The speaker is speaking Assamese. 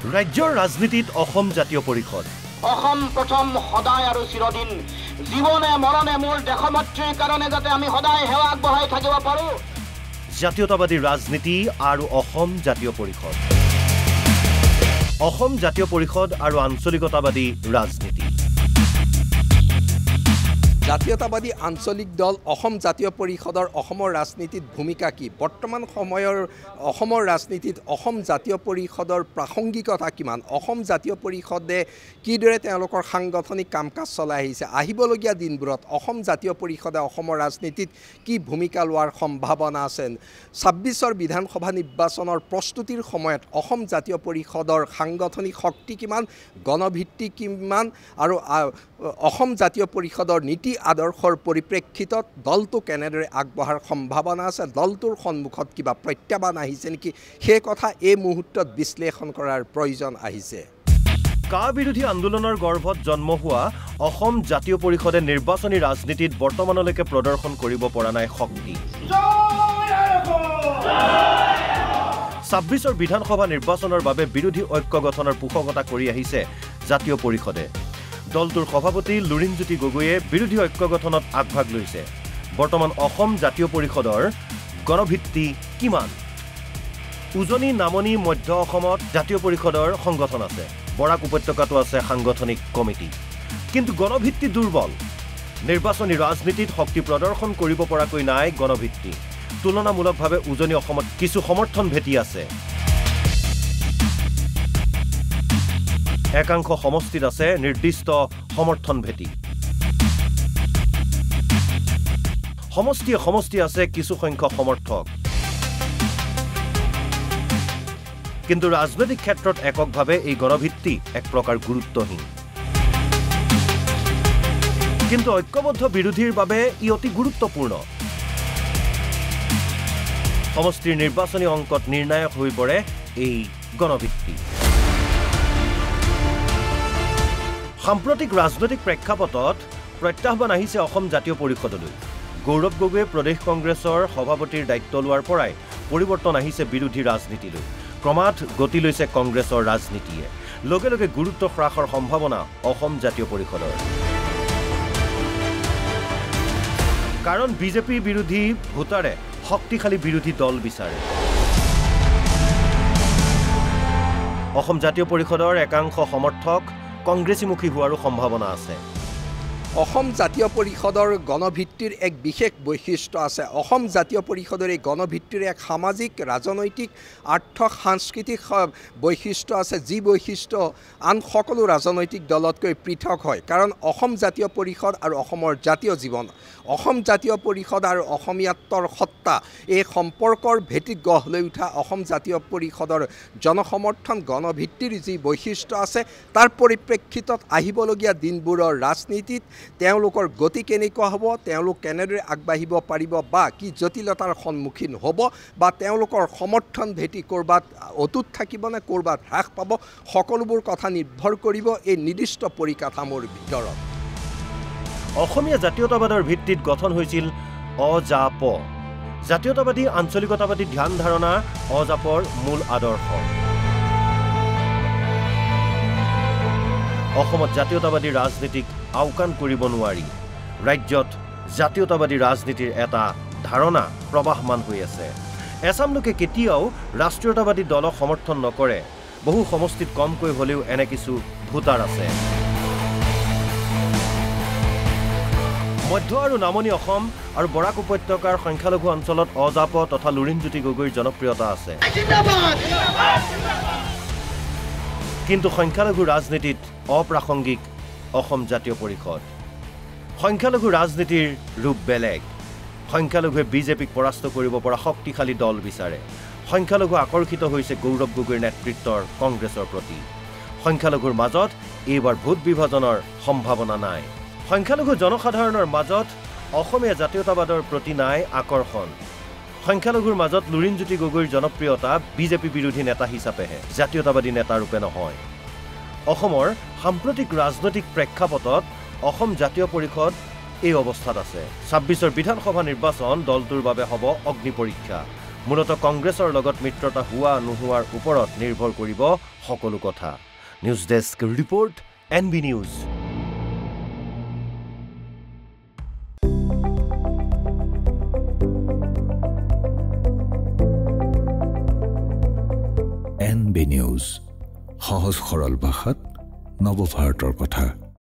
ৰাজ্যৰ ৰাজনীতিত অসম জাতীয় পৰিষদ অসম প্ৰথম সদায় আৰু চিৰদিন জীৱনে মৰণে মোৰ দেশমাতৃৰ কাৰণে যাতে আমি সদায় সেৱা আগবঢ়াই থাকিব পাৰোঁ জাতীয়তাবাদী ৰাজনীতি আৰু অসম জাতীয় পৰিষদ অসম জাতীয় পৰিষদ আৰু আঞ্চলিকতাবাদী ৰাজনীতি জাতীয়তাবাদী আঞ্চলিক দল অসম জাতীয় পৰিষদৰ অসমৰ ৰাজনীতিত ভূমিকা কি বৰ্তমান সময়ৰ অসমৰ ৰাজনীতিত অসম জাতীয় পৰিষদৰ প্ৰাসংগিকতা কিমান অসম জাতীয় পৰিষদে কিদৰে তেওঁলোকৰ সাংগঠনিক কাম কাজ চলাই আহিছে আহিবলগীয়া দিনবোৰত অসম জাতীয় পৰিষদে অসমৰ ৰাজনীতিত কি ভূমিকা লোৱাৰ সম্ভাৱনা আছে ২৬ৰ বিধানসভা নিৰ্বাচনৰ প্ৰস্তুতিৰ সময়ত অসম জাতীয় পৰিষদৰ সাংগঠনিক শক্তি কিমান গণভিত্তি কিমান আৰু অসম জাতীয় পৰিষদৰ নীতি আদৰ্শৰ পৰিপ্ৰেক্ষিতত দলটো কেনেদৰে আগবঢ়াৰ সম্ভাৱনা আছে দলটোৰ সন্মুখত কিবা প্ৰত্যাহ্বান আহিছে নেকি সেই কথা এই মুহূৰ্তত বিশ্লেষণ কৰাৰ প্ৰয়োজন আহিছে কা বিৰোধী আন্দোলনৰ গৰ্ভত জন্ম হোৱা অসম জাতীয় পৰিষদে নিৰ্বাচনী ৰাজনীতিত বৰ্তমানলৈকে প্ৰদৰ্শন কৰিব পৰা নাই শক্তি ২৬ৰ বিধানসভা নিৰ্বাচনৰ বাবে বিৰোধী ঐক্য গঠনৰ পোষকতা কৰি আহিছে জাতীয় পৰিষদে দলটোৰ সভাপতি লুৰিণজ্যোতি গগৈয়ে বিৰোধী ঐক্য গঠনত আগভাগ লৈছে বৰ্তমান অসম জাতীয় পৰিষদৰ গণভিত্তি কিমান উজনি নামনি মধ্য অসমত জাতীয় পৰিষদৰ সংগঠন আছে বৰাক উপত্যকাটো আছে সাংগঠনিক কমিটি কিন্তু গণভিত্তি দুৰ্বল নিৰ্বাচনী ৰাজনীতিত শক্তি প্ৰদৰ্শন কৰিব পৰাকৈ নাই গণভিত্তি তুলনামূলকভাৱে উজনি অসমত কিছু সমৰ্থন ভেটি আছে একাংশ সমষ্টিত আছে নিৰ্দিষ্ট সমৰ্থন ভেটি সমষ্টি আছে কিছু সংখ্যক সমৰ্থক কিন্তু ৰাজনৈতিক ক্ষেত্ৰত এককভাৱে এই গণভিত্তি এক প্ৰকাৰ গুৰুত্বহীন কিন্তু ঐক্যবদ্ধ বিৰোধীৰ বাবে ই অতি গুৰুত্বপূৰ্ণ সমষ্টিৰ নিৰ্বাচনী অংকত নিৰ্ণায়ক হৈ পৰে এই গণভিত্তি সাম্প্ৰতিক ৰাজনৈতিক প্ৰেক্ষাপটত প্ৰত্যাহ্বান আহিছে অসম জাতীয় পৰিষদলৈ গৌৰৱ গগৈয়ে প্ৰদেশ কংগ্ৰেছৰ সভাপতিৰ দায়িত্ব লোৱাৰ পৰাই পৰিৱৰ্তন আহিছে বিৰোধী ৰাজনীতিলৈ ক্ৰমাৎ গতি লৈছে কংগ্ৰেছৰ ৰাজনীতিয়ে লগে লগে গুৰুত্ব হ্ৰাসৰ সম্ভাৱনা অসম জাতীয় পৰিষদৰ কাৰণ বিজেপি বিৰোধী ভোটাৰে শক্তিশালী বিৰোধী দল বিচাৰে অসম জাতীয় পৰিষদৰ একাংশ সমৰ্থক কংগ্ৰেছীমুখী হোৱাৰো সম্ভাৱনা আছে অসম জাতীয় পৰিষদৰ গণভিত্তিৰ এক বিশেষ বৈশিষ্ট্য আছে অসম জাতীয় পৰিষদৰ এই গণভিত্তিৰ এক সামাজিক ৰাজনৈতিক আৰ্থ সাংস্কৃতিক বৈশিষ্ট্য আছে যি বৈশিষ্ট্য আন সকলো ৰাজনৈতিক দলতকৈ পৃথক হয় কাৰণ অসম জাতীয় পৰিষদ আৰু অসমৰ জাতীয় জীৱন অসম জাতীয় পৰিষদ আৰু অসমীয়াত্বৰ সত্তা এই সম্পৰ্কৰ ভেটিত গঢ় লৈ উঠা অসম জাতীয় পৰিষদৰ জনসমৰ্থন গণভিত্তিৰ যি বৈশিষ্ট্য আছে তাৰ পৰিপ্ৰেক্ষিতত আহিবলগীয়া দিনবোৰৰ ৰাজনীতিত তেওঁলোকৰ গতি কেনেকুৱা হ'ব তেওঁলোক কেনেদৰে আগবাঢ়িব পাৰিব বা কি জটিলতাৰ সন্মুখীন হ'ব বা তেওঁলোকৰ সমৰ্থন ভেটি ক'ৰবাত অটুট থাকিবনে ক'ৰবাত হ্ৰাস পাব সকলোবোৰ কথা নিৰ্ভৰ কৰিব এই নিৰ্দিষ্ট পৰিকাঠামোৰ ভিতৰত অসমীয়া জাতীয়তাবাদৰ ভিত্তিত গঠন হৈছিল অজাপ জাতীয়তাবাদী আঞ্চলিকতাবাদী ধ্যান ধাৰণা অজাপৰ মূল আদৰ্শ অসমত জাতীয়তাবাদী ৰাজনীতিক আওকাণ কৰিব নোৱাৰি ৰাজ্যত জাতীয়তাবাদী ৰাজনীতিৰ এটা ধাৰণা প্ৰবাহমান হৈ আছে এছাম লোকে কেতিয়াও ৰাষ্ট্ৰীয়তাবাদী দলক সমৰ্থন নকৰে বহু সমষ্টিত কমকৈ হ'লেও এনে কিছু ভোটাৰ আছে মধ্য আৰু নামনি অসম আৰু বৰাক উপত্যকাৰ সংখ্যালঘু অঞ্চলত অজাপ তথা লুৰিণজ্যোতি গগৈৰ জনপ্ৰিয়তা আছে কিন্তু সংখ্যালঘু ৰাজনীতিত অপ্ৰাসংগিক অসম জাতীয় পৰিষদ সংখ্যালঘু ৰাজনীতিৰ ৰূপ বেলেগ সংখ্যালঘুৱে বিজেপিক পৰাস্ত কৰিব পৰা শক্তিশালী দল বিচাৰে সংখ্যালঘু আকৰ্ষিত হৈছে গৌৰৱ গগৈৰ নেতৃত্বৰ কংগ্ৰেছৰ প্ৰতি সংখ্যালঘুৰ মাজত এইবাৰ ভোট বিভাজনৰ সম্ভাৱনা নাই সংখ্যালঘু জনসাধাৰণৰ মাজত অসমীয়া জাতীয়তাবাদৰ প্ৰতি নাই আকৰ্ষণ সংখ্যালঘুৰ মাজত লুৰিণজ্যোতি গগৈৰ জনপ্ৰিয়তা বিজেপি বিৰোধী নেতা হিচাপেহে জাতীয়তাবাদী নেতা ৰূপে নহয় অসমৰ সাম্প্ৰতিক ৰাজনৈতিক প্ৰেক্ষাপটত অসম জাতীয় পৰিষদ এই অৱস্থাত আছে ২৬ৰ বিধানসভা নিৰ্বাচন দলটোৰ বাবে হ'ব অগ্নি পৰীক্ষা মূলতঃ কংগ্ৰেছৰ লগত মিত্ৰতা হোৱা নোহোৱাৰ ওপৰত নিৰ্ভৰ কৰিব সকলো কথা। News desk report, NB news. NB news, সহজ সৰল ভাষাত নৱভাৰতৰ কথা।